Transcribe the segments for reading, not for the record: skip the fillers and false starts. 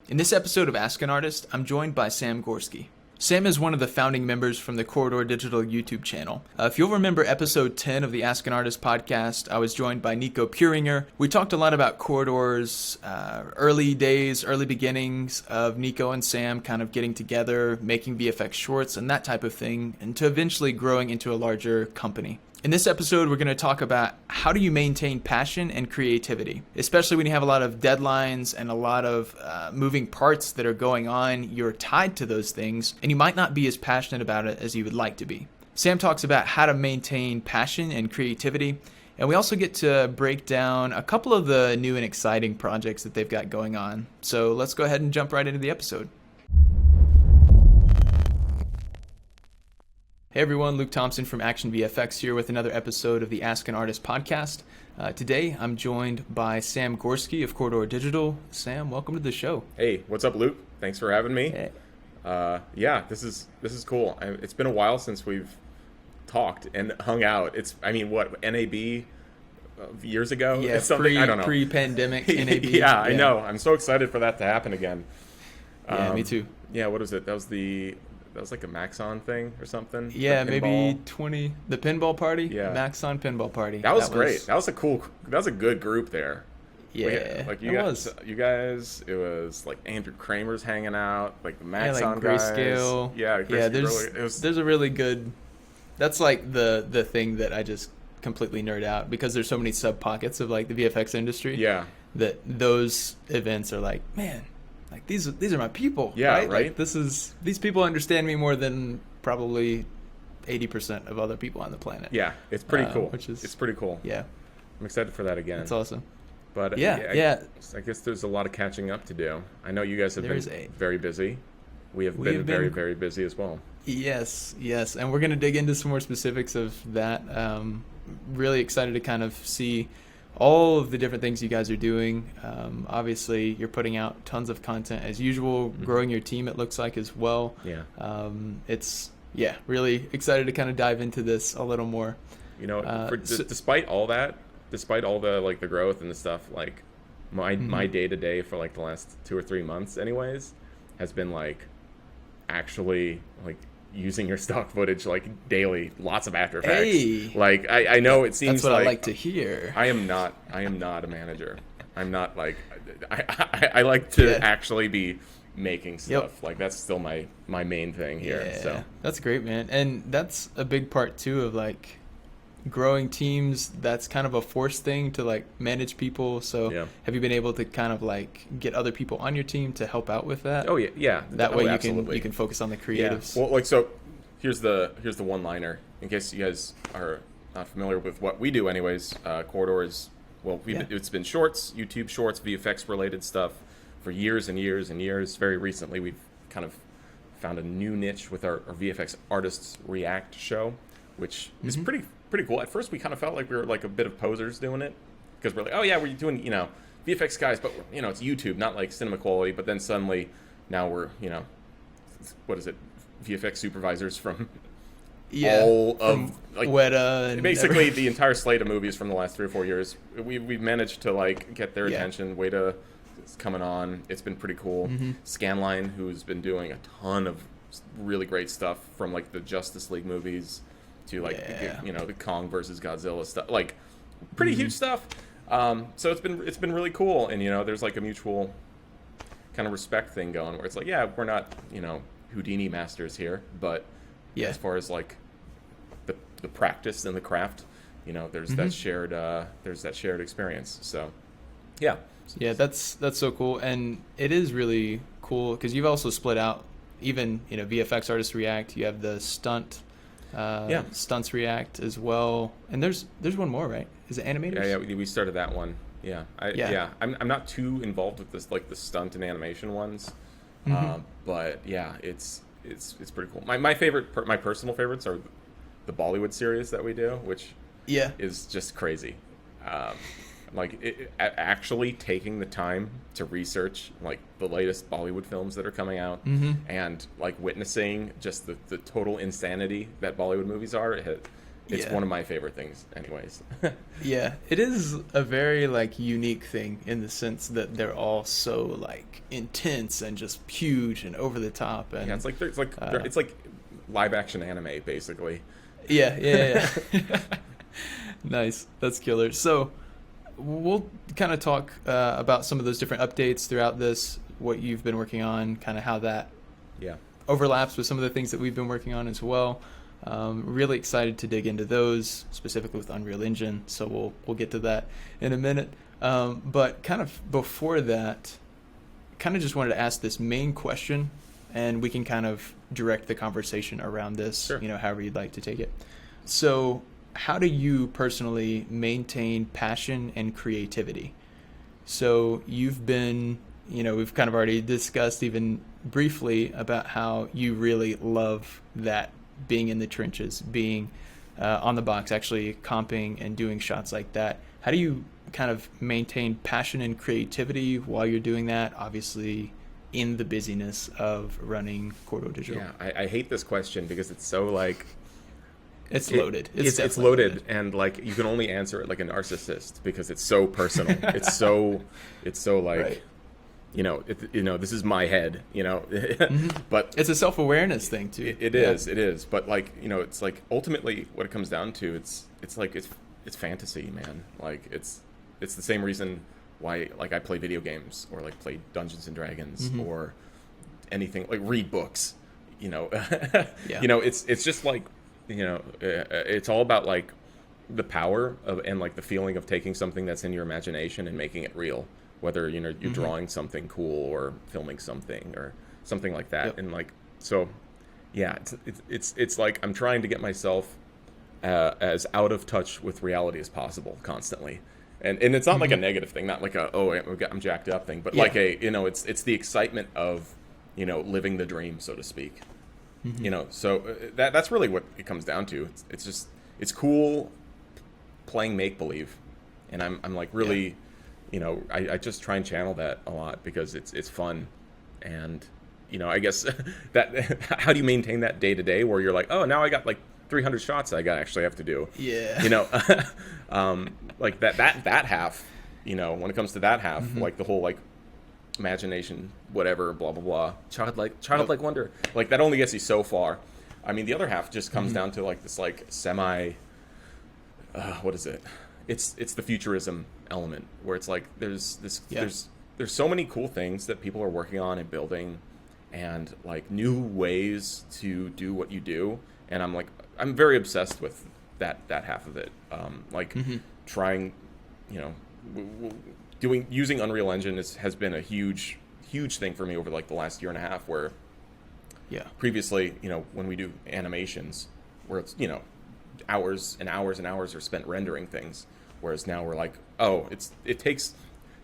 In this episode of Ask an Artist, I'm joined by Sam Gorski. Sam is one of the founding members from the Corridor Digital YouTube channel. If you'll remember episode 10 of the Ask an Artist podcast, I was joined by Nico Puringer. We talked a lot about Corridor's early days, early beginnings of Nico and Sam kind of getting together, making VFX shorts and that type of thing, and to eventually growing into a larger company. In this episode, we're going to talk about how do you maintain passion and creativity, especially when you have a lot of deadlines and a lot of moving parts that are going on. You're tied to those things, and you might not be as passionate about it as you would like to be. Sam talks about how to maintain passion and creativity, and we also get to break down a couple of the new and exciting projects that they've got going on. So let's go ahead and jump right into the episode. Hey everyone, Luke Thompson from Action VFX here with another episode of the Ask an Artist podcast. Today I'm joined by Sam Gorski of Corridor Digital. Sam, welcome to the show. Hey, what's up, Luke? Thanks for having me. Hey. This is cool. It's been a while since we've talked and hung out. NAB years ago? Yeah, it's something, I don't know. Pre-pandemic NAB. Yeah, I know. I'm so excited for that to happen again. Yeah, me too. Yeah, what was it? That was like a Maxon thing or something. Yeah, the maybe 20. The pinball party. Yeah, Maxon pinball party. That was great. That was a good group there. Yeah, you guys. It was like Andrew Kramer's hanging out, like the Maxon guys. Grayscale. Yeah, there's a really good. That's like the thing that I just completely nerd out because there's so many sub pockets of like the VFX industry. Yeah, that those events are like, man. Like these are my people. Yeah, right. Like these people understand me more than probably 80% of other people on the planet. Yeah, it's pretty cool. It's pretty cool. Yeah, I'm excited for that again. That's awesome. But yeah. I guess there's a lot of catching up to do. I know you guys have been very busy. We have been very, very busy as well. Yes, and we're gonna dig into some more specifics of that. Really excited to kind of see all of the different things you guys are doing. Obviously, you're putting out tons of content as usual, growing your team, it looks like, as well. Yeah. Really excited to kind of dive into this a little more. You know, despite all that, despite all the like the growth and the stuff, like my day-to-day for like the last 2 or 3 months anyways has been like actually like using your stock footage like daily, lots of After Effects. Hey, like I know it seems that's what like I like to hear. I am not a manager. I'm not like I like to actually be making stuff. Yep. Like that's still my main thing here. Yeah, so that's great, man. And that's a big part too of like growing teams. That's kind of a forced thing to like manage people. So have you been able to kind of like get other people on your team to help out with that? Oh yeah. That way absolutely. you can focus on the creatives. Yeah. Well, like so here's the one-liner in case you guys are not familiar with what we do anyways. Corridor is it's been shorts, YouTube shorts, VFX related stuff for years and years and years. Very recently we've kind of found a new niche with our VFX Artists React show, which is pretty cool. At first we kind of felt like we were like a bit of posers doing it because we're like, oh yeah, we're doing, VFX guys, but it's YouTube, not like cinema quality. But then suddenly now we're, what is it? VFX supervisors from all of like Weta and basically the entire slate of movies from the last 3 or 4 years. We've managed to like get their attention. Weta is coming on. It's been pretty cool. Scanline, who's been doing a ton of really great stuff from like the Justice League movies to like the Kong versus Godzilla stuff, like pretty huge stuff. So it's been really cool, and there's like a mutual kind of respect thing going where it's like, yeah, we're not Houdini masters here, but as far as like the practice and the craft, there's that shared experience. So that's so cool, and it is really cool because you've also split out even VFX Artists React. You have the Stunts React as well, and there's one more, right? Is it Animators? Yeah, we started that one. I'm not too involved with this like the stunt and animation ones, but yeah, it's pretty cool. My personal favorites are the Bollywood series that we do, which is just crazy. Actually taking the time to research like the latest Bollywood films that are coming out and like witnessing just the total insanity that Bollywood movies are It's Yeah. one of my favorite things, anyways. Yeah, it is a very like unique thing in the sense that they're all so like intense and just huge and over the top. And Yeah, it's like live action anime, basically. yeah. Nice, that's killer. So we'll kind of talk about some of those different updates throughout this, what you've been working on, kind of how that Yeah. overlaps with some of the things that we've been working on as well. Really excited to dig into those, specifically with Unreal Engine. So we'll get to that in a minute. But kind of before that, kind of just wanted to ask this main question, and we can kind of direct the conversation around this, Sure. however you'd like to take it. So how do you personally maintain passion and creativity? So you've been, we've kind of already discussed even briefly about how you really love that, being in the trenches, being on the box, actually comping and doing shots like that. How do you kind of maintain passion and creativity while you're doing that, obviously in the busyness of running Corridor Digital? Yeah, I hate this question because it's so like... It's loaded. It's definitely loaded, and like you can only answer it like a narcissist because it's so personal. it's so like... Right. This is my head, but It's a self-awareness thing too. it is. But like, it's like ultimately what it comes down to, it's fantasy, man. Like it's the same reason why like I play video games or like play Dungeons and Dragons or anything, like read books, Yeah. It's just like, it's all about like the power of, and like the feeling of taking something that's in your imagination and making it real. Whether you're drawing something cool or filming something or something like that. Yep. And like, so yeah, it's like I'm trying to get myself as out of touch with reality as possible constantly. And it's not like a negative thing, not like I'm jacked up thing, but like it's the excitement of living the dream, so to speak. So that's really what it comes down to. It's cool playing make believe, and I'm like really. I just try and channel that a lot because it's fun. And, I guess that how do you maintain that day to day where you're like, oh, now I got like 300 shots I actually have to do. Yeah. Like that half, when it comes to that half, like the whole like imagination, whatever, blah, blah, blah, childlike wonder, like that only gets you so far. I mean, the other half just comes down to like this like semi, what is it? It's the futurism element where it's like there's so many cool things that people are working on and building and like new ways to do what you do, and I'm very obsessed with that half of it. Trying, using Unreal Engine has been a huge thing for me over like the last year and a half, where previously, when we do animations where it's hours and hours and hours are spent rendering things. Whereas now we're like, it takes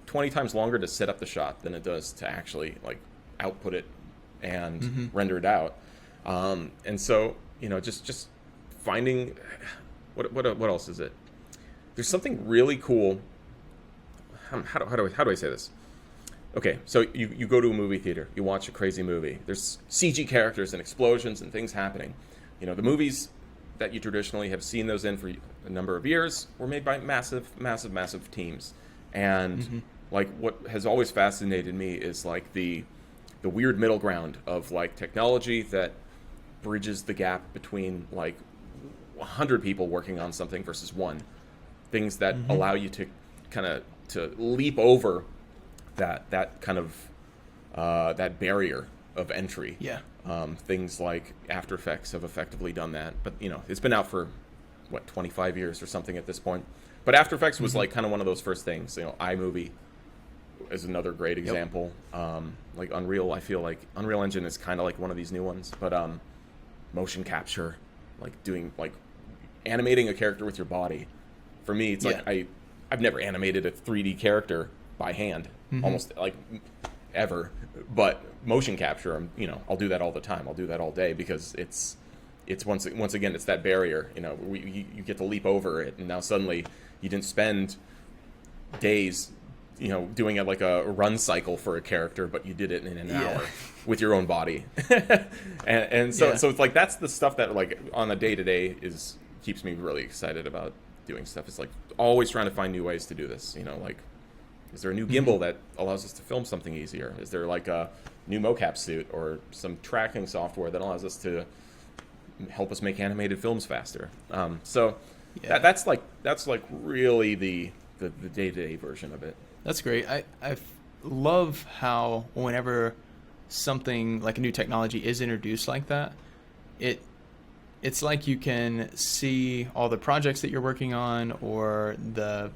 20 times longer to set up the shot than it does to actually like output it and render it out. And so, just finding what else is it? There's something really cool. How do I say this? Okay, so you go to a movie theater, you watch a crazy movie. There's CG characters and explosions and things happening. The movies that you traditionally have seen those in for a number of years were made by massive teams. And like what has always fascinated me is like the weird middle ground of like technology that bridges the gap between like 100 people working on something versus one. Things that allow you to kind of to leap over that kind of that barrier of entry. Yeah. Things like After Effects have effectively done that, but it's been out for 25 years or something at this point. But After Effects was like kind of one of those first things. iMovie is another great example. Like Unreal, I feel like Unreal Engine is kind of like one of these new ones. But motion capture, like doing like animating a character with your body. For me, it's like I've never animated a 3D character by hand, almost like ever. But motion capture, I'll do that all the time. I'll do that all day because it's once again it's that barrier. You get to leap over it, and now suddenly you didn't spend days, doing it like a run cycle for a character, but you did it in an hour with your own body. and so it's like that's the stuff that like on a day to day is keeps me really excited about doing stuff. It's like always trying to find new ways to do this. Like, is there a new gimbal that allows us to film something easier? Is there like a new mocap suit or some tracking software that allows us to help us make animated films faster? That's really the day-to-day version of it. That's great. I love how whenever something like a new technology is introduced like that, it's like you can see all the projects that you're working on or the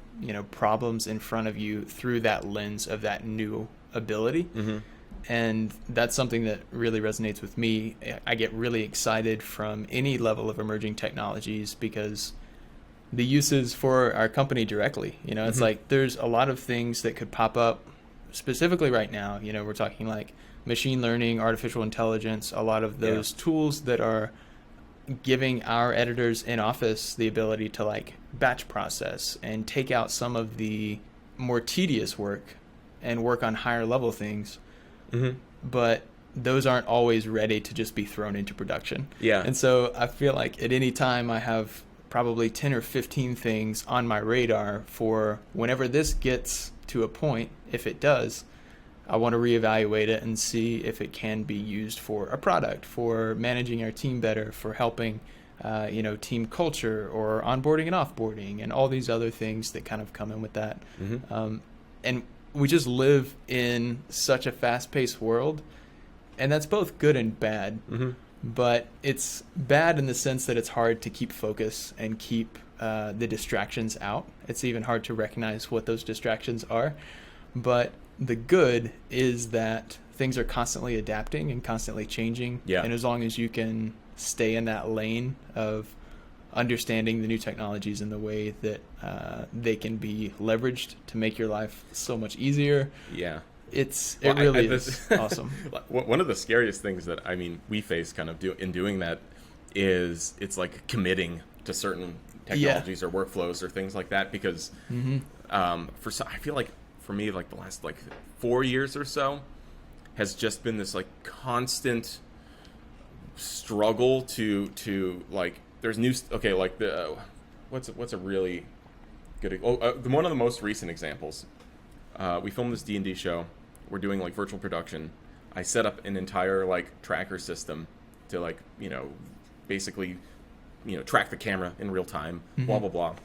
problems in front of you through that lens of that new ability. And that's something that really resonates with me. I get really excited from any level of emerging technologies because the uses for our company directly, it's like there's a lot of things that could pop up specifically right now. We're talking like machine learning, artificial intelligence, a lot of those tools that are giving our editors in office the ability to like batch process and take out some of the more tedious work and work on higher level things. But those aren't always ready to just be thrown into production. And so I feel like at any time I have probably 10 or 15 things on my radar for whenever this gets to a point, if it does, I want to reevaluate it and see if it can be used for a product, for managing our team better, for helping, team culture or onboarding and offboarding and all these other things that kind of come in with that. And we just live in such a fast-paced world, and that's both good and bad. But it's bad in the sense that it's hard to keep focus and keep the distractions out. It's even hard to recognize what those distractions are. But the good is that things are constantly adapting and constantly changing. And as long as you can stay in that lane of understanding the new technologies and the way that they can be leveraged to make your life so much easier. It really is awesome. One of the scariest things that we face kind of in doing that is it's like committing to certain technologies or workflows or things like that because I feel like for me like the last 4 years or so has just been this like constant struggle to like there's new what's a really good one of the most recent examples. We filmed this D&D show. We're doing like virtual production. I set up an entire like tracker system to basically track the camera in real time, blah blah blah.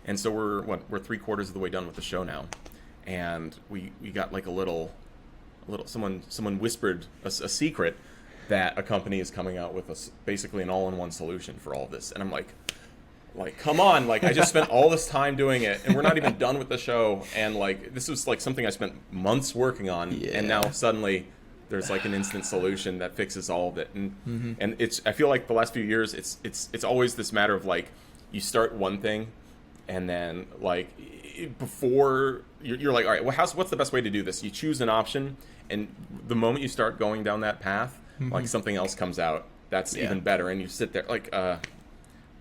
And so we're 3/4 of the way done with the show now, and we got like a little someone whispered a secret that a company is coming out with basically an all-in-one solution for all of this, and I'm like come on, like I just spent all this time doing it and we're not even done with the show, and like this was like something I spent months working on, and now suddenly there's like an instant solution that fixes all of it, and I feel like the last few years it's always this matter of like you start one thing and then like before you're like, all right, well what's the best way to do this? You choose an option, and the moment you start going down that path, like something else comes out that's even better, and you sit there like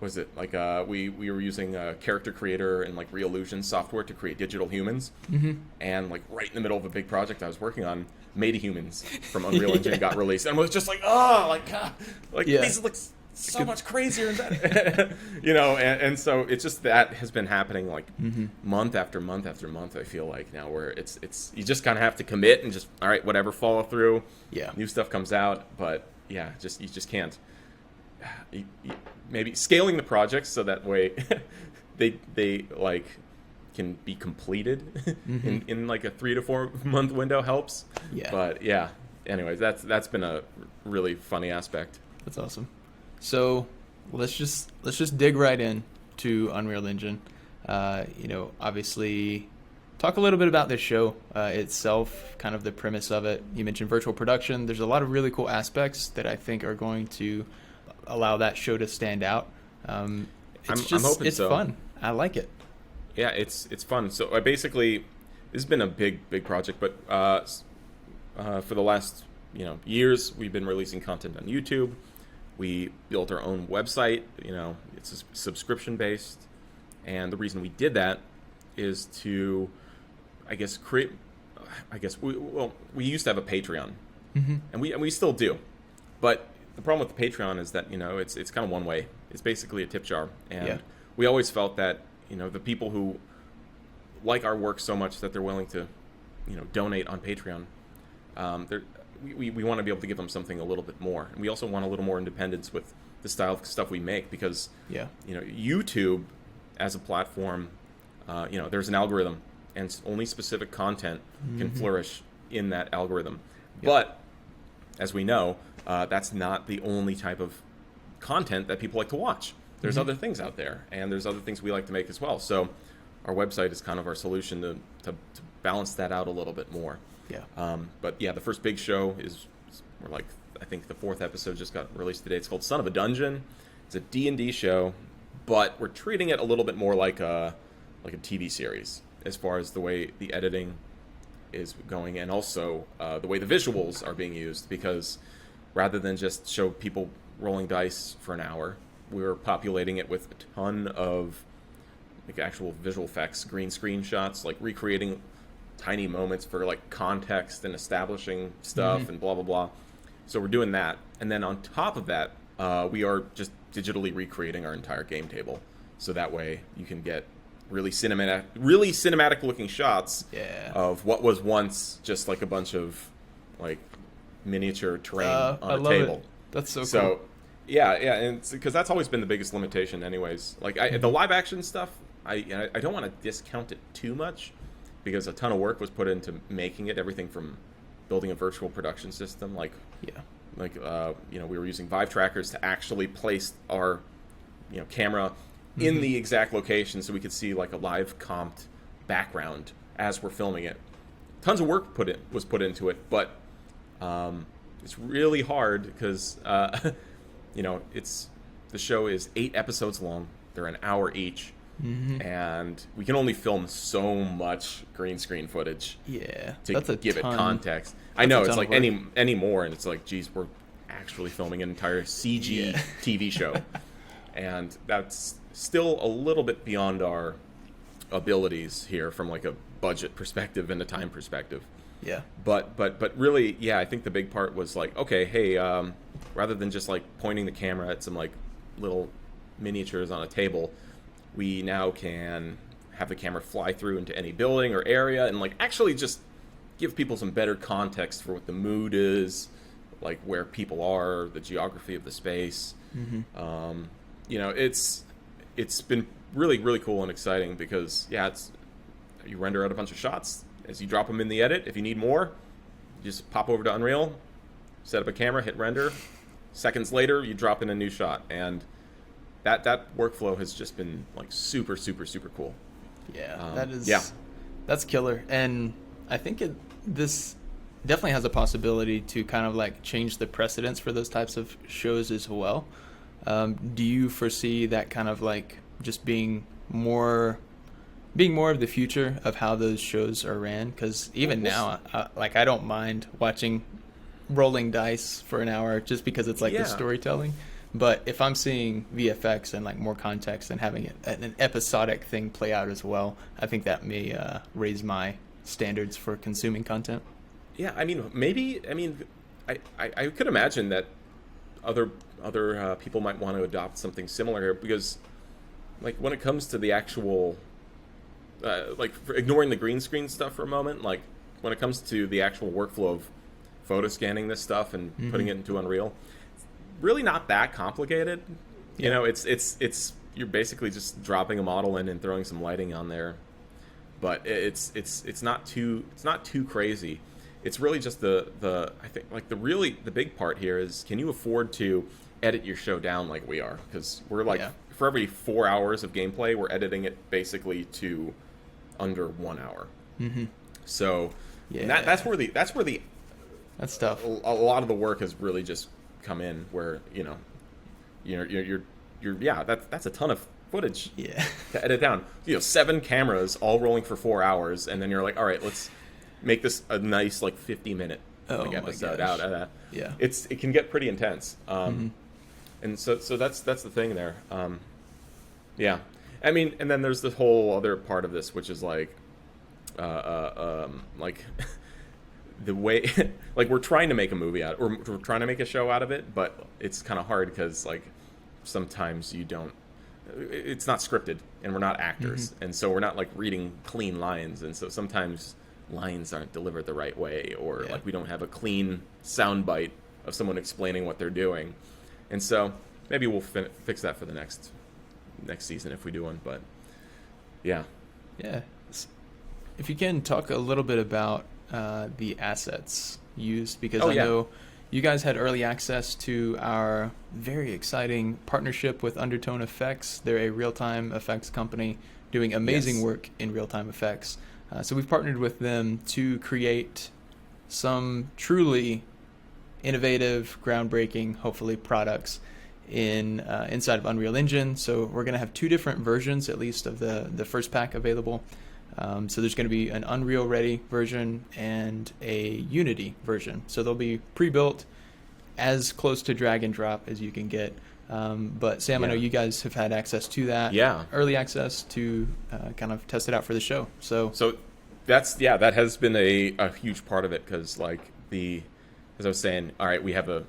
was it like we were using a character creator and like Reallusion software to create digital humans, and like right in the middle of a big project I was working on, Made Humans from Unreal Engine got released, and I was just like, these look so much crazier and better. And so it's just that has been happening like month after month after month. I feel like now where it's you just kind of have to commit and just all right, whatever, follow through. New stuff comes out, but you just can't. Maybe scaling the projects so that way they like can be completed in like a 3 to 4 month window helps. But anyways, that's been a really funny aspect. That's awesome. So let's just dig right in to Unreal Engine. Obviously talk a little bit about this show itself, kind of the premise of it. You mentioned virtual production. There's a lot of really cool aspects that I think are going to allow that show to stand out. I'm hoping it's fun. I like it. Yeah, it's fun. So I basically, this has been a big project, but for the last years we've been releasing content on YouTube. We built our own website. It's subscription based, and the reason we did that is to, create. We used to have a Patreon, and we still do, but the problem with the Patreon is that it's kind of one way. It's basically a tip jar, and Yeah. we always felt that the people who like our work so much that they're willing to donate on Patreon, we want to be able to give them something a little bit more, and we also want a little more independence with the style of stuff we make, because YouTube as a platform, there's an algorithm, and only specific content can flourish in that algorithm. But as we know, that's not the only type of content that people like to watch. There's other things out there, and there's other things we like to make as well. So our website is kind of our solution to balance that out a little bit more. But yeah, the first big show is, I think the 4th episode just got released today. It's called Son of a Dungeon. It's a D&D show, but we're treating it a little bit more like a TV series as far as the way the editing is going, and also the way the visuals are being used, because rather than just show people rolling dice for an hour, we're populating it with a ton of actual visual effects, green screen shots, recreating tiny moments for context and establishing stuff and blah blah blah. So we're doing that, and then on top of that, we are just digitally recreating our entire game table, so that way you can get really cinematic looking shots of what was once just a bunch of miniature terrain on a table. It. That's so cool. Yeah, and because that's always been the biggest limitation anyways. The live action stuff, I don't want to discount it too much, because a ton of work was put into making it, everything from building a virtual production system, we were using Vive trackers to actually place our camera in the exact location so we could see a live comped background as we're filming it. Tons of work was put into it, but it's really hard because the show is 8 episodes long. They're an hour each, and we can only film so much green screen footage. To give it context. I know it's any more, and it's geez, we're actually filming an entire CG TV show, and that's still a little bit beyond our abilities here from a budget perspective and a time perspective. But really, I think the big part was okay, hey, rather than just pointing the camera at some little miniatures on a table, we now can have the camera fly through into any building or area and actually just give people some better context for what the mood is, where people are, the geography of the space. It's been really, really cool and exciting, because you render out a bunch of shots. As you drop them in the edit, if you need more, you just pop over to Unreal, set up a camera, hit render. Seconds later, you drop in a new shot, and that workflow has just been super, super, super cool. That's killer. And I think this definitely has a possibility to kind of change the precedence for those types of shows as well. Do you foresee that kind of just being more of the future of how those shows are ran? Because even now, I don't mind watching rolling dice for an hour just because it's the storytelling. But if I'm seeing VFX and more context and having an episodic thing play out as well, I think that may raise my standards for consuming content. Yeah, I mean, maybe. I mean, I could imagine that other people might want to adopt something similar here, because when it comes to the actual for ignoring the green screen stuff for a moment, when it comes to the actual workflow of photo scanning this stuff and putting it into Unreal, it's really not that complicated. It's you're basically just dropping a model in and throwing some lighting on there, but it's not too crazy. It's really just the I think the big part here is, can you afford to edit your show down like we are? Because we're for every 4 hours of gameplay, we're editing it basically to under 1 hour. So that's where that's tough. A lot of the work has really just come in, where you're that's a ton of footage to edit down. 7 cameras all rolling for 4 hours, and then you're all right, let's make this a nice 50-minute episode out of that. It can get pretty intense. And so that's the thing there. I mean, and then there's the whole other part of this, which is the way we're trying to make a movie out, or we're trying to make a show out of it, but it's kind of hard because sometimes you don't. It's not scripted, and we're not actors, and so we're not like reading clean lines, and so sometimes lines aren't delivered the right way, or like we don't have a clean soundbite of someone explaining what they're doing, and so maybe we'll fix that for the next season if we do one. But yeah. If you can talk a little bit about the assets used, because I know you guys had early access to our very exciting partnership with Undertone Effects. They're a real-time effects company doing amazing work in real-time effects. So we've partnered with them to create some truly innovative, groundbreaking, hopefully, products inside of Unreal Engine. So we're going to have 2 different versions, at least, of the first pack available. So there's going to be an Unreal Ready version and a Unity version. So they'll be pre-built, as close to drag and drop as you can get. But Sam, I know you guys have had access to that. Early access to kind of test it out for the show. So that has been a huge part of it, because like as I was saying, all right, we have a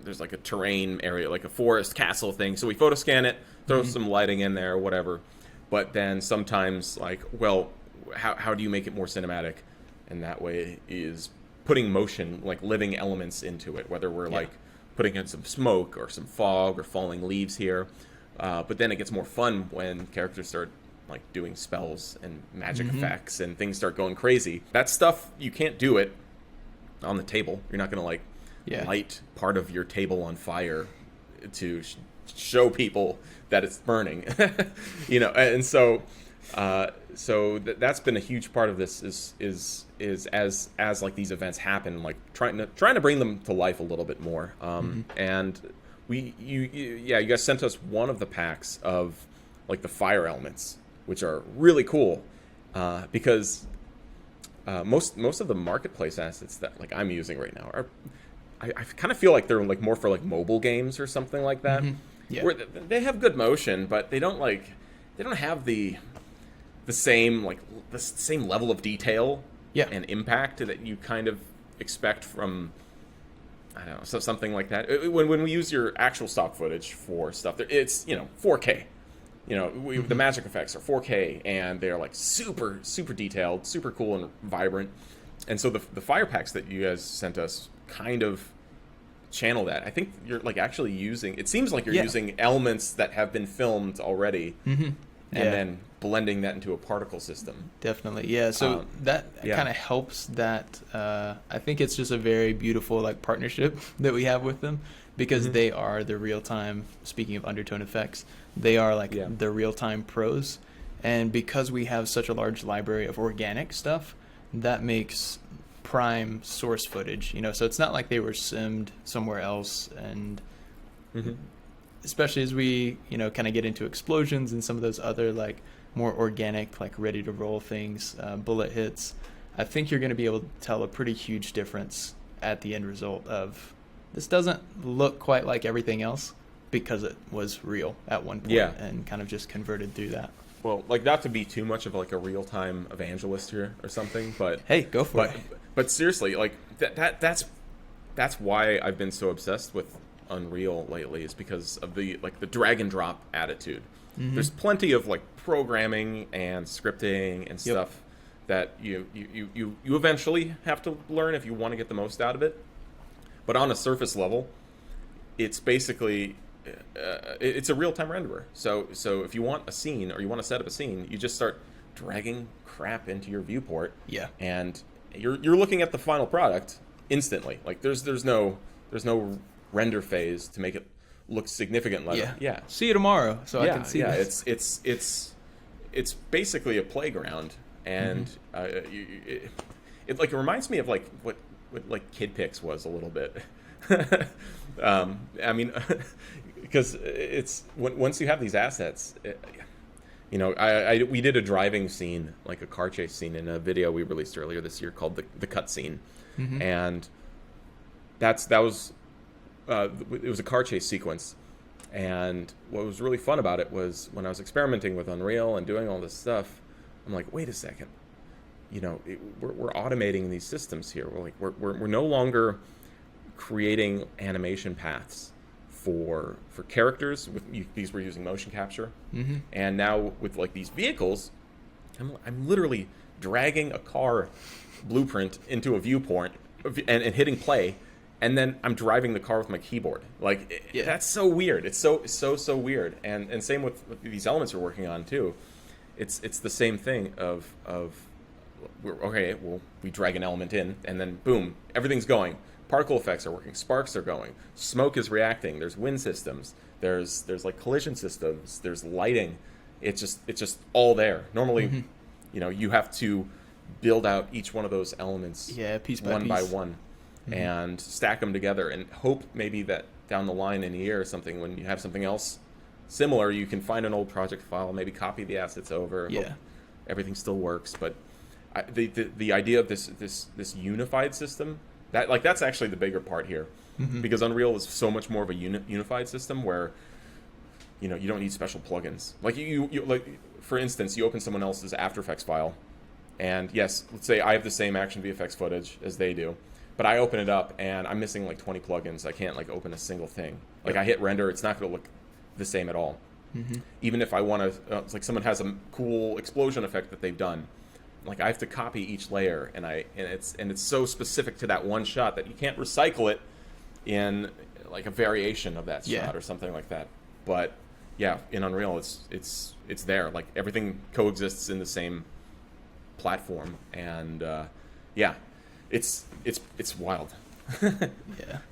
there's like a terrain area, like a forest castle thing. So we photo scan it, throw some lighting in there, whatever. But then sometimes, like, well, how do you make it more cinematic? And that way is putting motion, like living elements into it, whether we're like putting in some smoke or some fog or falling leaves here. But then it gets more fun when characters start like doing spells and magic effects and things start going crazy. That stuff, you can't do it on the table. You're not going to like light part of your table on fire to show people that it's burning, and so that's been a huge part of this is as like these events happen, like trying to bring them to life a little bit more. And you guys sent us one of the packs of like the fire elements, which are really cool, because most of the marketplace assets that like I'm using right now are I kind of feel like they're like more for like mobile games or something like that. Where they have good motion, but they don't have the same level of detail and impact that you kind of expect from, I don't know, something like that. When we use your actual stock footage for stuff, it's 4K. The magic effects are 4K, and they're like super super detailed, super cool and vibrant. And so the fire packs that you guys sent us kind of channel that. I think you're like actually using, it seems like you're using elements that have been filmed already and then blending that into a particle system. Definitely. So that kind of helps that. I think it's just a very beautiful like partnership that we have with them, because they are the real-time, speaking of Undertone Effects, they are like the real-time pros. And because we have such a large library of organic stuff, that makes prime source footage, so it's not like they were simmed somewhere else. And especially as we kind of get into explosions and some of those other like more organic, like ready to roll things, bullet hits, I think you're going to be able to tell a pretty huge difference at the end result of, this doesn't look quite like everything else, because it was real at one point and kind of just converted through that. Well, like, not to be too much of like a real-time evangelist here or something, but hey, go for it. But seriously, like that's why I've been so obsessed with Unreal lately, is because of the drag and drop attitude. There's plenty of like programming and scripting and stuff that you eventually have to learn if you want to get the most out of it. But on a surface level, it's basically it's a real-time renderer. So if you want a scene, or you want to set up a scene, you just start dragging crap into your viewport. And you're looking at the final product instantly. Like there's no render phase to make it look significant. See you tomorrow, so I can see this. It's basically a playground, and it reminds me of like what like Kid Pix was a little bit. I mean, because it's once you have these assets, we did a driving scene, like a car chase scene, in a video we released earlier this year called the cut scene, and it was a car chase sequence. And what was really fun about it was when I was experimenting with Unreal and doing all this stuff, I'm like, wait a second, we're automating these systems here. We're no longer creating animation paths for characters. These were using motion capture, and now with like these vehicles, I'm literally dragging a car blueprint into a viewport and hitting play, and then I'm driving the car with my keyboard. Like that's so weird. It's so weird. And same with these elements we're working on too. It's the same thing of we drag an element in, and then boom, everything's going. Particle effects are working, sparks are going, smoke is reacting, there's wind systems, there's like collision systems, there's lighting. It's just all there. Normally, you have to build out each one of those elements piece by one piece. by one, and stack them together and hope maybe that down the line in a year or something, when you have something else similar, you can find an old project file, maybe copy the assets over, hope everything still works. But the idea of this unified system, that's actually the bigger part here, because Unreal is so much more of a unified system where you don't need special plugins. Like you like, for instance, you open someone else's After Effects file, and yes, let's say I have the same action VFX footage as they do, but I open it up and I'm missing like 20 plugins. I can't like open a single thing. Like I hit render, it's not going to look the same at all. Even if I want to, it's like someone has a cool explosion effect that they've done. Like I have to copy each layer, and it's so specific to that one shot that you can't recycle it in like a variation of that shot or something like that. But yeah, in Unreal, it's there. Like everything coexists in the same platform, and it's wild.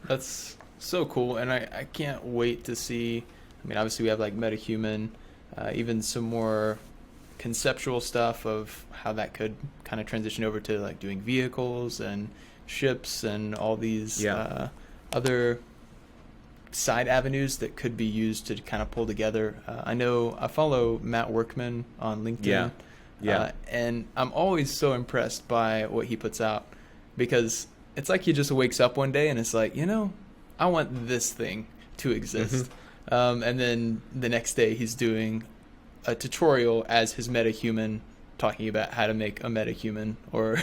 That's so cool, and I can't wait to see. I mean, obviously we have like MetaHuman, even some more conceptual stuff of how that could kind of transition over to like doing vehicles and ships and all these other side avenues that could be used to kind of pull together. I know I follow Matt Workman on LinkedIn, and I'm always so impressed by what he puts out, because it's like he just wakes up one day and it's like, I want this thing to exist. And then the next day he's doing a tutorial as his MetaHuman, talking about how to make a MetaHuman or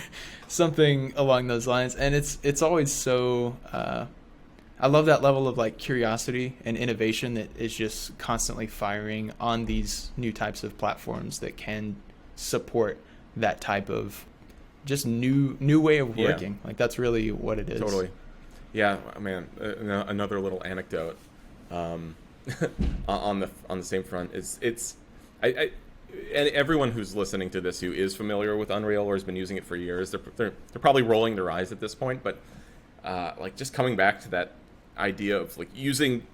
something along those lines. And it's always so I love that level of like curiosity and innovation that is just constantly firing on these new types of platforms that can support that type of just new way of working. Like that's really what it is. Totally. Yeah, man. Another little anecdote on the same front is and everyone who's listening to this who is familiar with Unreal or has been using it for years, they're probably rolling their eyes at this point. But like just coming back to that idea of like using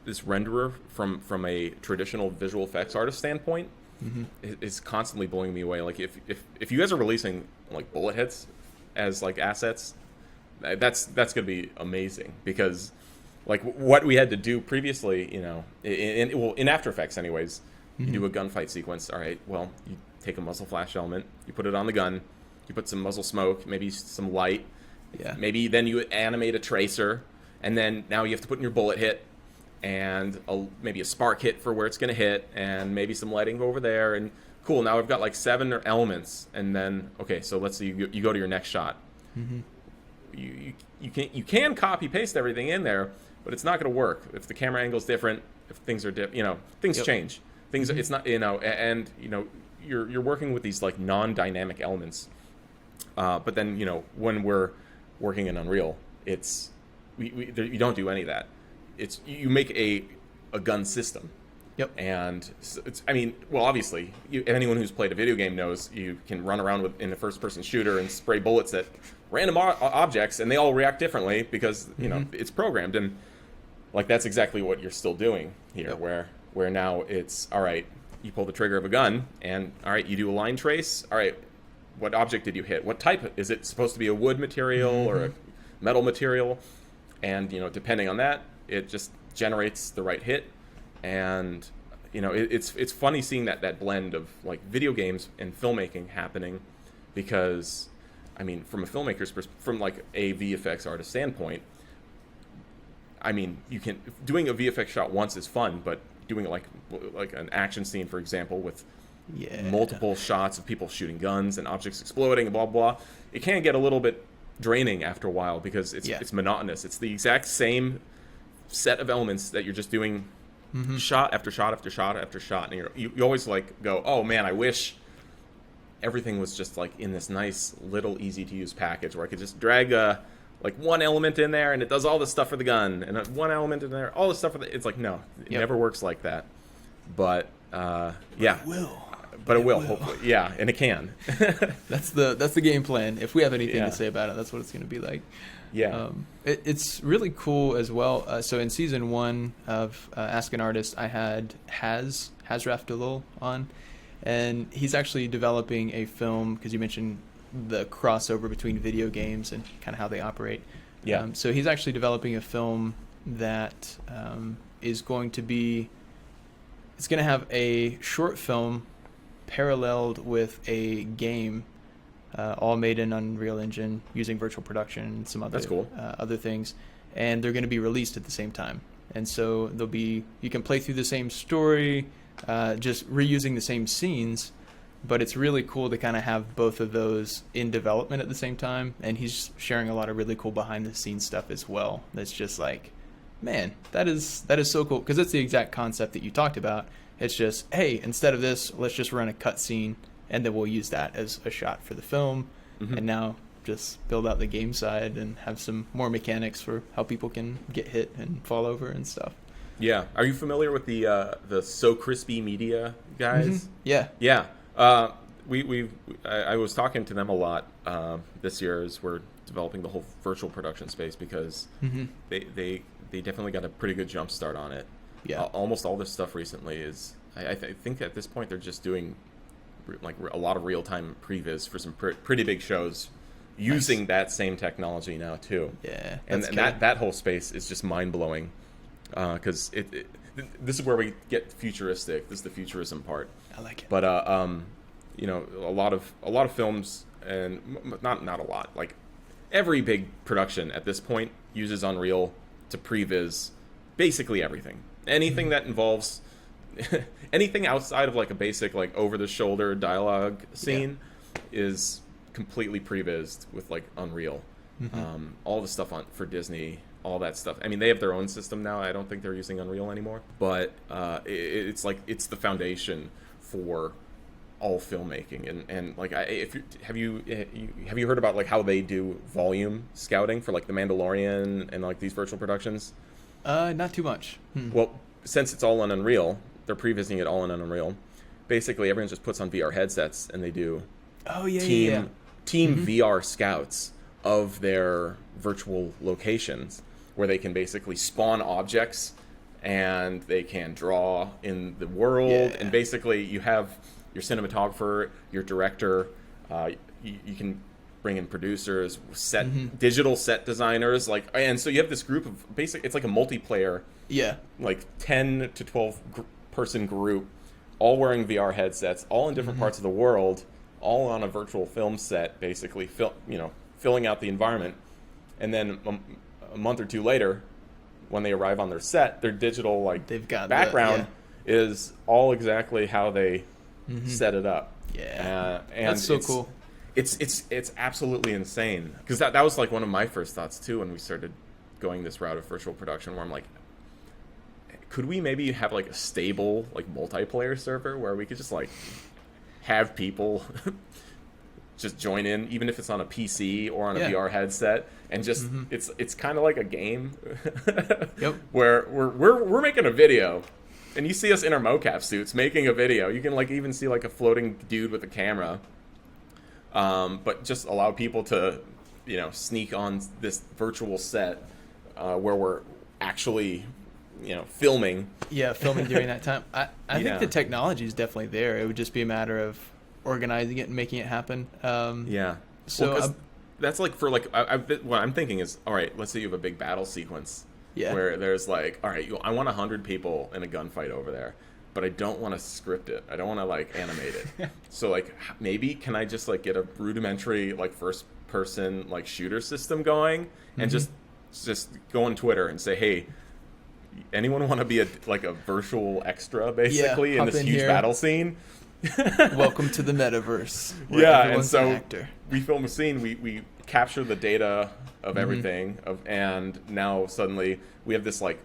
this renderer from a traditional visual effects artist standpoint is constantly blowing me away. Like if you guys are releasing like bullet hits as like assets, that's gonna be amazing, because like what we had to do previously, in After Effects anyways, you do a gunfight sequence. All right, well, you take a muzzle flash element, you put it on the gun, you put some muzzle smoke, maybe some light, maybe then you animate a tracer, and then now you have to put in your bullet hit, and maybe a spark hit for where it's going to hit, and maybe some lighting over there, and cool, now I've got like 7 elements, and then, okay, so let's say you go to your next shot. You can copy paste everything in there, but it's not going to work if the camera angle is different, if things are things change. Things it's not, and you're working with these like non-dynamic elements, but then when we're working in Unreal, it's you don't do any of that. It's you make a gun system. And obviously, anyone who's played a video game knows you can run around in a first-person shooter and spray bullets at random objects, and they all react differently because it's programmed. And like that's exactly what you're still doing here, where now it's all right. You pull the trigger of a gun, and all right, you do a line trace. All right, what object did you hit? What type? Is it supposed to be a wood material or a metal material? And depending on that, it just generates the right hit. And it's funny seeing that blend of like video games and filmmaking happening, because I mean, from a filmmaker's from like a VFX artist standpoint, I mean, doing a VFX shot once is fun, but doing like an action scene, for example, with multiple shots of people shooting guns and objects exploding and blah blah, it can get a little bit draining after a while, because it's monotonous. It's the exact same set of elements that you're just doing shot after shot after shot after shot, and you always like go, oh man, I wish everything was just like in this nice little easy to use package where I could just drag like one element in there and it does all this stuff for the gun, and one element in there, all this stuff for the. It's like, no, it never works like that. But yeah, it will. But it will, hopefully. Yeah, and it can. That's the game plan. If we have anything to say about it, that's what it's going to be like. Yeah. It's really cool as well. So in season 1 of Ask an Artist, I had Hazraf Dalil on, and he's actually developing a film, because you mentioned the crossover between video games and kind of how they operate. Yeah. So he's actually developing a film that is going to be, it's going to have a short film paralleled with a game, all made in Unreal Engine using virtual production and some other That's cool. Other things, and they're going to be released at the same time. And so you can play through the same story, just reusing the same scenes, but it's really cool to kind of have both of those in development at the same time. And he's sharing a lot of really cool behind the scenes stuff as well. That's just like, man, that is so cool, because it's the exact concept that you talked about. It's just, hey, instead of this, let's just run a cut scene, and then we'll use that as a shot for the film. And now just build out the game side and have some more mechanics for how people can get hit and fall over and stuff. Yeah. Are you familiar with the So Crispy Media guys? Yeah. Yeah. I was talking to them a lot this year as we're developing the whole virtual production space, because they definitely got a pretty good jump start on it. Yeah. Almost all this stuff recently is, I think at this point they're just doing like a lot of real-time previs for some pretty big shows using that same technology now too. Yeah. And that whole space is just mind-blowing, because this is where we get futuristic. This is the futurism part. I like it. But you know, a lot of films, and not a lot, like every big production at this point uses Unreal to previs basically everything. Anything that involves anything outside of like a basic like over the shoulder dialogue scene is completely prevised with like Unreal. All the stuff for Disney, all that stuff. I mean, they have their own system now. I don't think they're using Unreal anymore, but it's like it's the foundation for all filmmaking. And like, have you heard about like how they do volume scouting for like The Mandalorian and like these virtual productions? Not too much. Well, since it's all on Unreal, they're prevising it all on Unreal. Basically, everyone just puts on VR headsets and they do team VR scouts of their virtual locations, where they can basically spawn objects and they can draw in the world. And basically, you have your cinematographer, your director, you can bring in producers, digital set designers, like, and so you have this group of it's like a multiplayer, like 10 to 12 person group, all wearing VR headsets, all in different parts of the world, all on a virtual film set, basically, filling out the environment, and then a month or two later, when they arrive on their set, their digital like they've got background is all exactly how they set it up. And that's so cool. It's absolutely insane, because that was like one of my first thoughts too when we started going this route of virtual production, where I'm like, could we maybe have like a stable like multiplayer server where we could just like have people just join in, even if it's on a PC or on a VR headset, and just it's kind of like a game where we're making a video, and you see us in our mocap suits making a video. You can like even see like a floating dude with a camera, but just allow people to sneak on this virtual set where we're actually filming during that time. I think the technology is definitely there. It would just be a matter of organizing it and making it happen. So that's like for like what I'm thinking is, all right, let's say you have a big battle sequence where there's like, all right, I want 100 people in a gunfight over there, but I don't want to script it. I don't want to like animate it. So like maybe can I just like get a rudimentary like first person like shooter system going, and just go on Twitter and say, hey, anyone want to be a virtual extra basically in this huge battle scene? Welcome to the metaverse. And so we film a scene. We capture the data of everything, and now suddenly we have this like,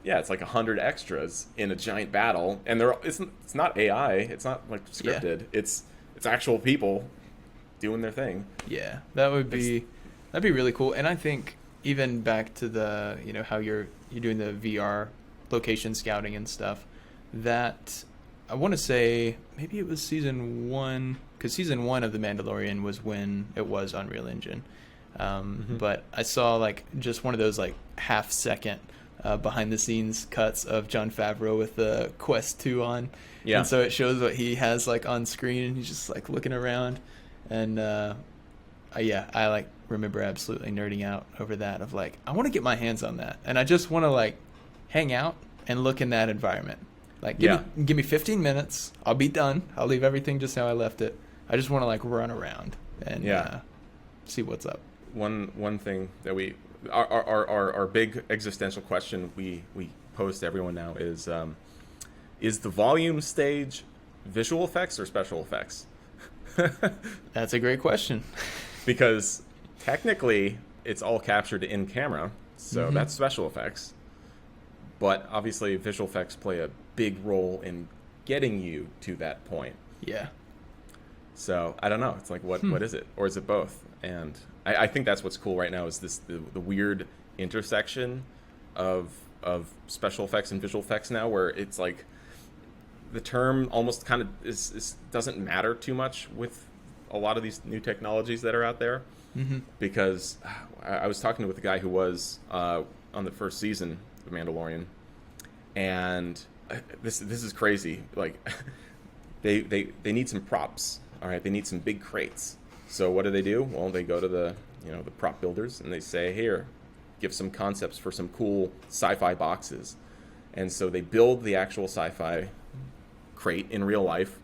it's like 100 extras in a giant battle, and it's not AI, it's not like scripted, it's actual people doing their thing. Yeah, that'd be really cool. And I think even back to the, how you're doing the VR location scouting and stuff, that I want to say maybe it was season 1, because season 1 of The Mandalorian was when it was Unreal Engine. But I saw like just one of those like half-second behind the scenes cuts of Jon Favreau with the Quest 2 on. And so it shows what he has like on screen, and he's just like looking around. And I like remember absolutely nerding out over that, of like, I want to get my hands on that, and I just want to like hang out and look in that environment. Like give me 15 minutes, I'll be done, I'll leave everything just how I left it. I just want to like run around and see what's up. One thing that our big existential question we pose to everyone now is the volume stage visual effects or special effects? That's a great question. Because technically it's all captured in camera, so that's special effects. But obviously visual effects play a big role in getting you to that point. Yeah. So I don't know. It's like, what is it? Or is it both? And I think that's what's cool right now, is the weird intersection of special effects and visual effects now, where it's like the term almost kind of doesn't matter too much with a lot of these new technologies that are out there. Because I was talking with a guy who was on the first season of Mandalorian, and this is crazy. Like they need some props. All right, they need some big crates. So what do? Well, they go to the prop builders and they say, here, give some concepts for some cool sci-fi boxes. And so they build the actual sci-fi crate in real life.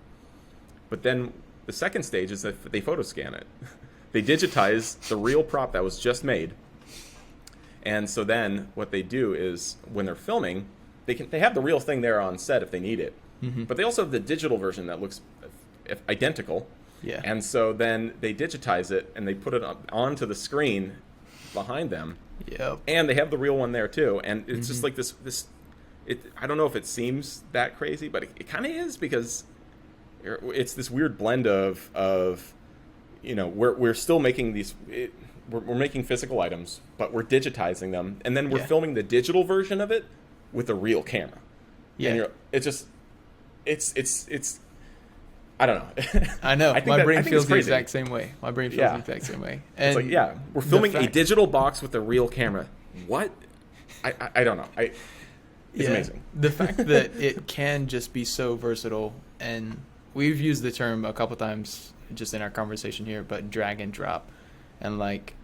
But then the second stage is that they photo scan it. They digitize the real prop that was just made. And so then what they do is, when they're filming, they have the real thing there on set if they need it. But they also have the digital version that looks identical. Yeah. And so then they digitize it and they put it onto the screen behind them. Yep. And they have the real one there too. And it's just like this. I don't know if it seems that crazy, but it kind of is, because it's this weird blend of we're still making these. We're making physical items, but we're digitizing them, and then we're filming the digital version of it with a real camera. Yeah. And it's. I don't know. I know. My brain feels the exact same way. And it's like, we're filming a digital box with a real camera. What? I don't know. It's amazing. The fact that it can just be so versatile, and we've used the term a couple times just in our conversation here, but drag and drop. And like,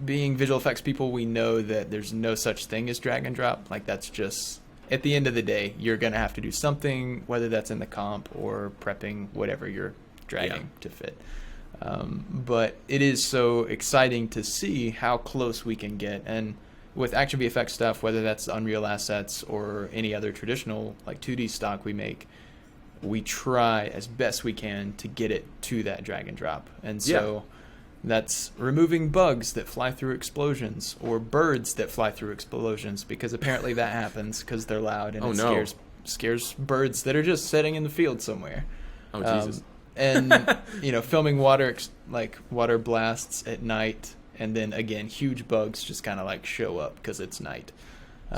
being visual effects people, we know that there's no such thing as drag and drop. Like, that's just, at the end of the day, you're going to have to do something, whether that's in the comp or prepping whatever you're dragging to fit. But it is so exciting to see how close we can get. And with Action VFX stuff, whether that's Unreal assets or any other traditional like 2D stock we make, we try as best we can to get it to that drag and drop. And so that's removing bugs that fly through explosions, or birds that fly through explosions, because apparently that happens because they're loud, and scares birds that are just sitting in the field somewhere. Jesus. And filming water blasts at night, and then again huge bugs just kind of like show up because it's night.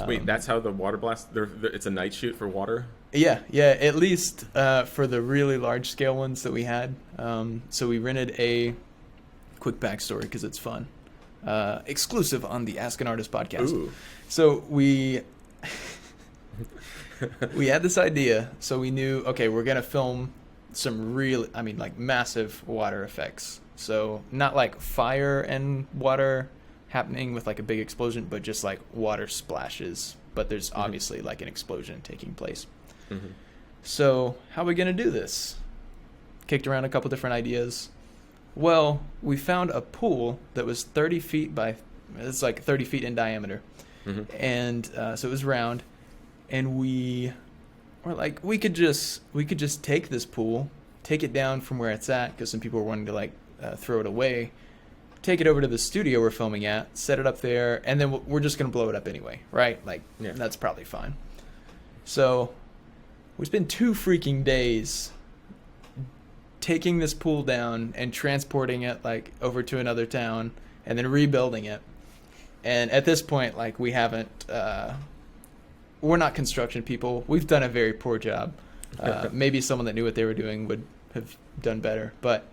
Wait, that's how the water blast? It's a night shoot for water? Yeah. At least for the really large scale ones that we had. So we rented a quick backstory because it's fun. Exclusive on the Ask an Artist podcast. Ooh. So we had this idea. So we knew, okay, we're gonna film some massive water effects. So not like fire and water happening with like a big explosion, but just like water splashes. But there's obviously like an explosion taking place. So how are we going to do this? Kicked around a couple different ideas. Well, we found a pool that was 30 feet it's like 30 feet in diameter. And so it was round. And we were like, we could just take this pool, take it down from where it's at, because some people were wanting to like throw it away, take it over to the studio we're filming at, set it up there, and then we're just going to blow it up anyway, right? Like, that's probably fine. So we spent 2 freaking days taking this pool down and transporting it, like, over to another town and then rebuilding it. And at this point, like, we haven't, we're not construction people. We've done a very poor job. Maybe someone that knew what they were doing would have done better, but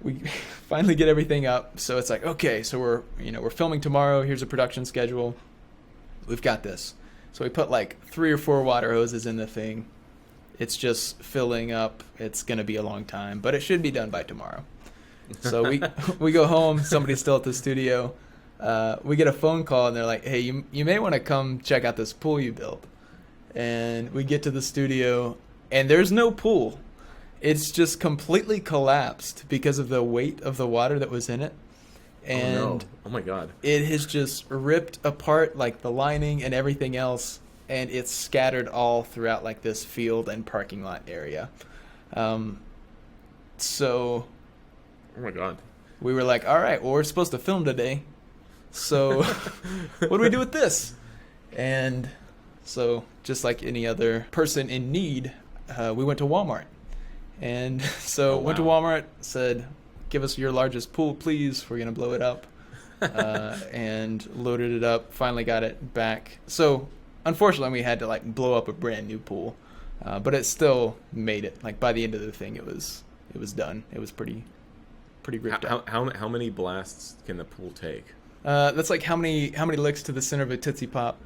we finally get everything up. So it's like, okay, so we're filming tomorrow. Here's a production schedule. We've got this. So we put like 3 or 4 water hoses in the thing. It's just filling up. It's going to be a long time, but it should be done by tomorrow. So we go home. Somebody's still at the studio. We get a phone call and they're like, hey, you may want to come check out this pool you built. And we get to the studio and there's no pool. It's just completely collapsed because of the weight of the water that was in it. And oh, no. Oh my God. It has just ripped apart like the lining and everything else, and it's scattered all throughout like this field and parking lot area. So oh my God. We were like, all right, well, we're supposed to film today. So what do we do with this? And so just like any other person in need, we went to Walmart. And so went to Walmart, said, give us your largest pool, please. We're going to blow it up. And loaded it up, finally got it back. So unfortunately, we had to like blow up a brand new pool. But it still made it. Like by the end of the thing, it was done. It was pretty ripped out. How many blasts can the pool take? That's like how many licks to the center of a Tootsie Pop.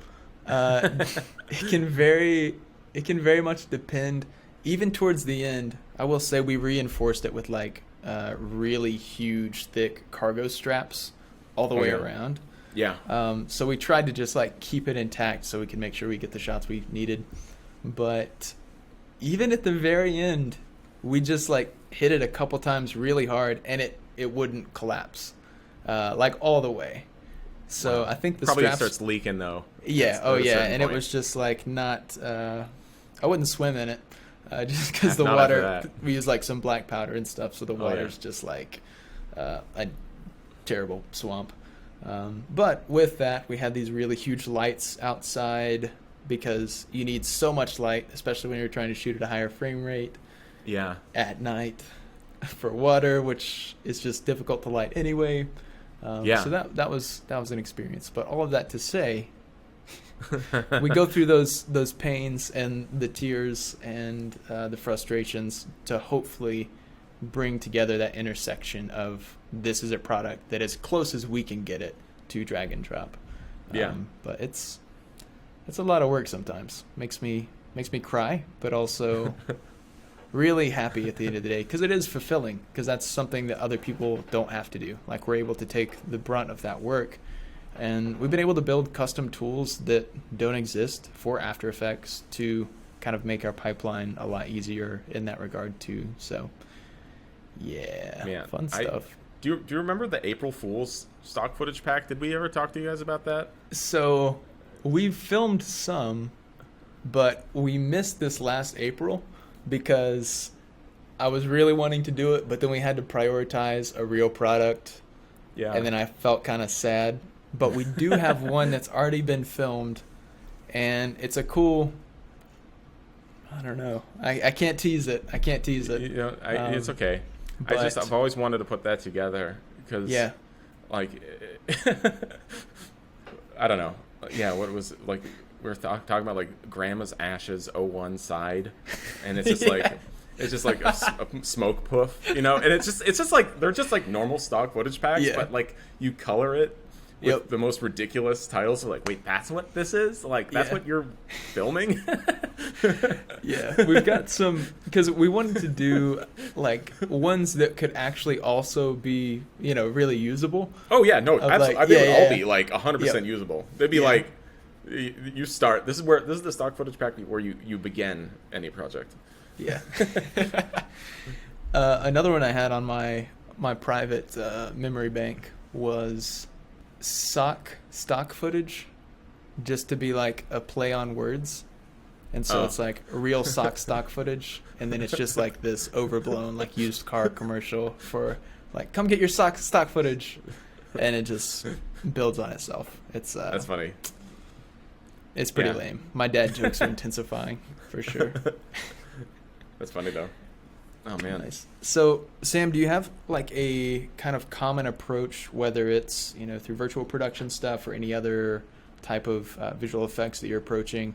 It can very much depend. Even towards the end, I will say we reinforced it with like really huge, thick cargo straps all the way around. Yeah. So we tried to just like keep it intact so we could make sure we get the shots we needed. But even at the very end, we just like hit it a couple times really hard and it wouldn't collapse like all the way. So I think the probably straps starts leaking though. Yeah. Oh yeah. And it was just like not. I wouldn't swim in it. Just because the water, we use like some black powder and stuff, so the water's just like a terrible swamp. But with that, we had these really huge lights outside because you need so much light, especially when you're trying to shoot at a higher frame rate. Yeah. At night for water, which is just difficult to light anyway. So that was an experience. But all of that to say, we go through those pains and the tears and the frustrations to hopefully bring together that intersection of this is a product that as close as we can get it to drag and drop. But it's a lot of work sometimes. Makes me cry, but also really happy at the end of the day because it is fulfilling because that's something that other people don't have to do. Like we're able to take the brunt of that work. And we've been able to build custom tools that don't exist for After Effects to kind of make our pipeline a lot easier in that regard too. So, fun stuff. Do you remember the April Fool's stock footage pack? Did we ever talk to you guys about that? So, we've filmed some, but we missed this last April because I was really wanting to do it, but then we had to prioritize a real product. Yeah. And then I felt kind of sad. But we do have one that's already been filmed, and it's a cool. I don't know. I can't tease it. It's okay. I've always wanted to put that together because, like, I don't know. Yeah, what was like we were talking about like Grandma's Ashes 01 side, and it's just like. It's just like a smoke puff, and it's just like they're just like normal stock footage packs, but like you color it with the most ridiculous titles. So like, wait, that's what this is? Like that's what you're filming? We've got some because we wanted to do like ones that could actually also be really usable. Oh yeah, no, absolutely. They would all be like 100% usable. They'd be like, you start. This is the stock footage pack where you begin any project. Yeah. Another one I had on my private memory bank was stock footage, just to be like a play on words. And so it's like real stock footage, and then it's just like this overblown like used car commercial for like, come get your stock footage, and it just builds on itself. It's that's funny. It's pretty lame. My dad jokes are intensifying for sure. That's funny though. Oh man. Nice. So Sam, do you have like a kind of common approach, whether it's through virtual production stuff or any other type of visual effects that you're approaching?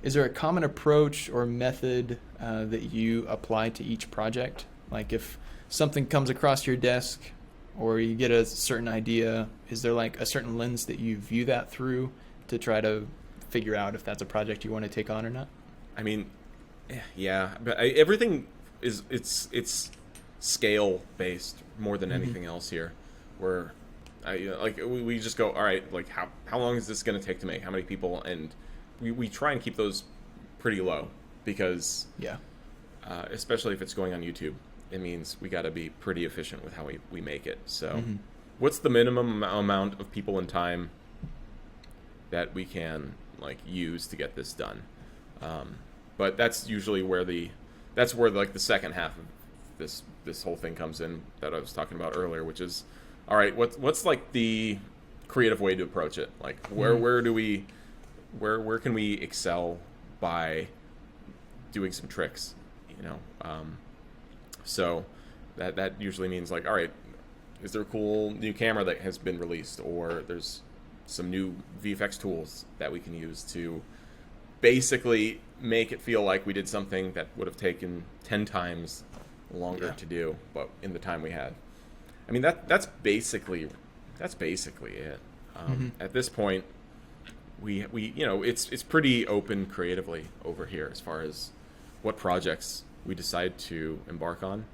Is there a common approach or method that you apply to each project? Like if something comes across your desk or you get a certain idea, is there like a certain lens that you view that through to try to figure out if that's a project you want to take on or not? I mean, yeah, but everything it's scale based more than anything else here. Where we just go, all right, like how long is this going to take to make? How many people? And we try and keep those pretty low because especially if it's going on YouTube, it means we got to be pretty efficient with how we make it. So what's the minimum amount of people and time that we can like use to get this done? But that's usually where the second half of this whole thing comes in that I was talking about earlier, which is, all right, what's like the creative way to approach it? Like where can we excel by doing some tricks, so that usually means like, all right, is there a cool new camera that has been released, or there's some new VFX tools that we can use to basically make it feel like we did something that would have taken 10 times longer to do, but in the time we had. I mean, that's basically it. At this point, we it's pretty open creatively over here as far as what projects we decide to embark on.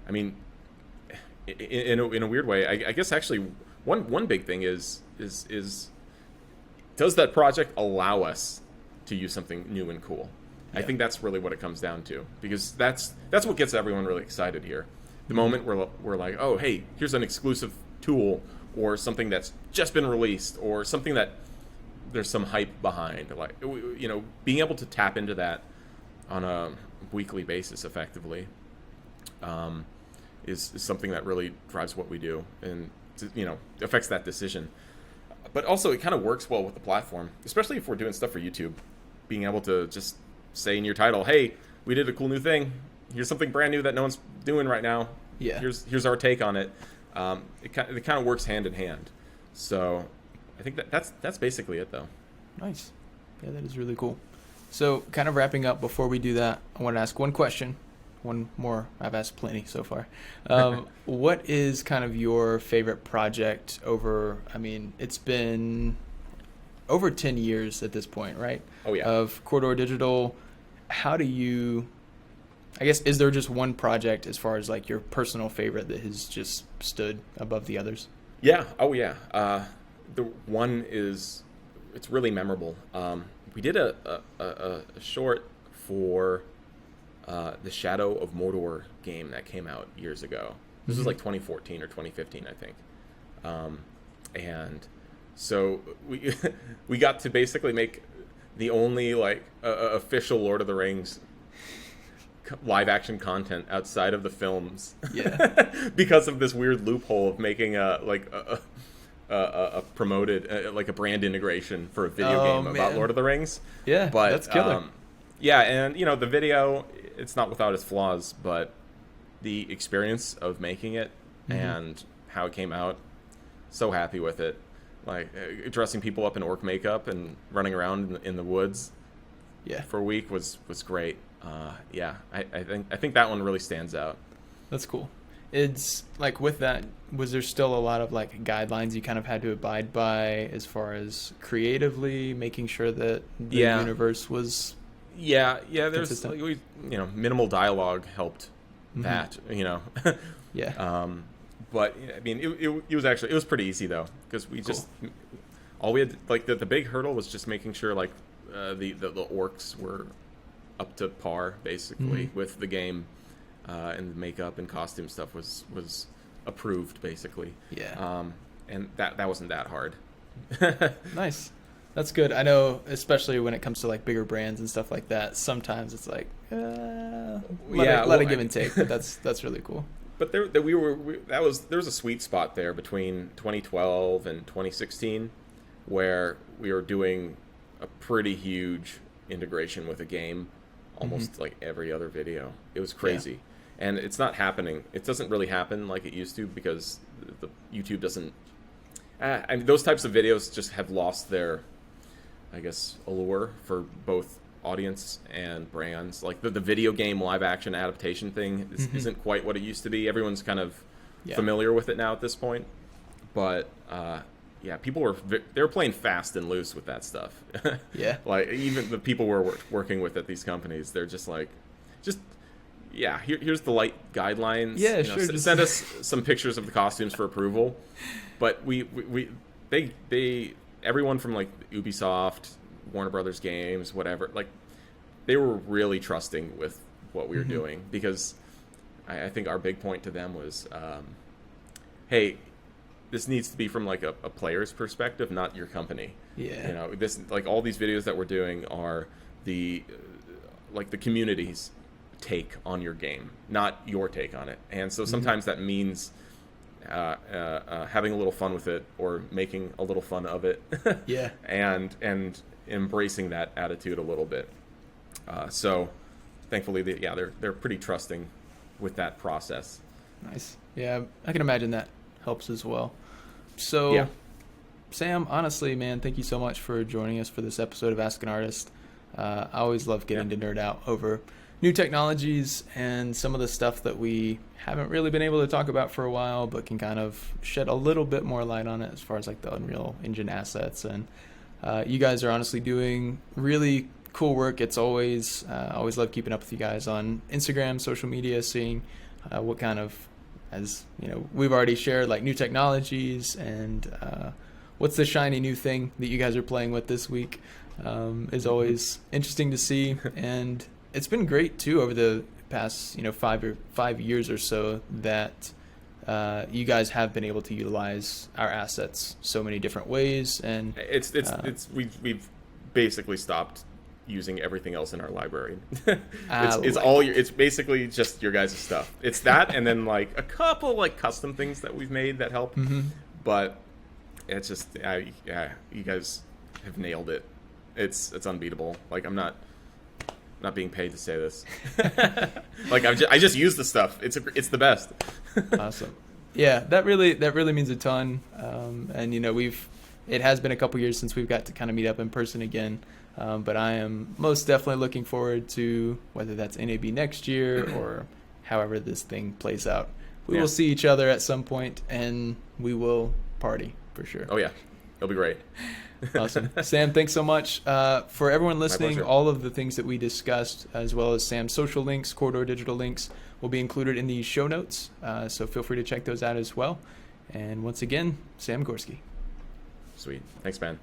I mean, in a weird way, I guess actually one big thing is does that project allow us to use something new and cool? Yeah. I think that's really what it comes down to, because that's what gets everyone really excited here. The moment we're like, oh, hey, here's an exclusive tool or something that's just been released or something that there's some hype behind, like, being able to tap into that on a weekly basis effectively is something that really drives what we do and affects that decision. But also it kind of works well with the platform, especially if we're doing stuff for YouTube. Being able to just say in your title, hey, we did a cool new thing. Here's something brand new that no one's doing right now. Yeah. Here's our take on it. It kind of works hand in hand. So I think that's basically it, though. Nice. Yeah, that is really cool. So kind of wrapping up, before we do that, I want to ask one question. One more. I've asked plenty so far. What is kind of your favorite project it's been over 10 years at this point, right? Oh, yeah. Of Corridor Digital. How do you, is there just one project as far as like your personal favorite that has just stood above the others? Yeah. Oh, yeah. The one it's really memorable. We did a short for the Shadow of Mordor game that came out years ago. This was like 2014 or 2015, I think. And so we got to basically make the only official Lord of the Rings live action content outside of the films. Yeah. Because of this weird loophole of making a promoted like a brand integration for a video game about Lord of the Rings. Yeah, but that's killer. Yeah, and the video, it's not without its flaws, but the experience of making it and how it came out, so happy with it. Like dressing people up in orc makeup and running around in the woods for a week was great. I think that one really stands out. That's cool. It's like, with that, was there still a lot of like guidelines you kind of had to abide by as far as creatively making sure that the universe was there's minimal dialogue helped that. But I mean, it was pretty easy though, because we just all we had, like, the big hurdle was just making sure like the orcs were up to par basically with the game, and the makeup and costume stuff was approved basically. And that wasn't that hard. Nice. That's good. I know, especially when it comes to like bigger brands and stuff like that, sometimes it's like let it give and take, but that's really cool. But there was a sweet spot there between 2012 and 2016 where we were doing a pretty huge integration with a game almost like every other video. It was crazy. And it's not happening. It doesn't really happen like it used to because the YouTube doesn't... I mean, those types of videos just have lost their, I guess, allure for both audience and brands. Like the video game live action adaptation thing isn't quite what it used to be. Everyone's kind of familiar with it now at this point. But people they were playing fast and loose with that stuff. Yeah. Like even the people we're working with at these companies, they're just like, here's the light guidelines. Yeah, sure. Send us some pictures of the costumes for approval. But they everyone from like Ubisoft, Warner Brothers Games, whatever, like they were really trusting with what we were doing because I think our big point to them was, hey, this needs to be from like a player's perspective, not your company. Yeah. This like all these videos that we're doing are the community's take on your game, not your take on it. And so sometimes that means having a little fun with it or making a little fun of it. Yeah. and embracing that attitude a little bit. So thankfully they're pretty trusting with that process. Nice. Yeah, I can imagine that helps as well. So Sam, honestly, man, thank you so much for joining us for this episode of Ask an Artist. I always love getting to nerd out over new technologies and some of the stuff that we haven't really been able to talk about for a while, but can kind of shed a little bit more light on it as far as like the Unreal Engine assets. And you guys are honestly doing really cool work. It's always love keeping up with you guys on Instagram, social media, seeing what kind of, as you know, we've already shared like new technologies and what's the shiny new thing that you guys are playing with this week is always interesting to see. And it's been great too over the past 5 years or so that you guys have been able to utilize our assets so many different ways. And we've basically stopped using everything else in our library. It's basically just your guys' stuff. It's that and then like a couple like custom things that we've made that help. But it's just you guys have nailed it. It's unbeatable. Like I'm not being paid to say this. Like I just use the stuff. It's the best. Awesome. Yeah, that really means a ton. And it has been a couple years since we've got to kind of meet up in person again. But I am most definitely looking forward to whether that's NAB next year or however this thing plays out. We will see each other at some point and we will party for sure. Oh yeah, it'll be great. Awesome. Sam, thanks so much. For everyone listening, all of the things that we discussed, as well as Sam's social links, Corridor Digital links, will be included in the show notes. So feel free to check those out as well. And once again, Sam Gorski. Sweet. Thanks, man.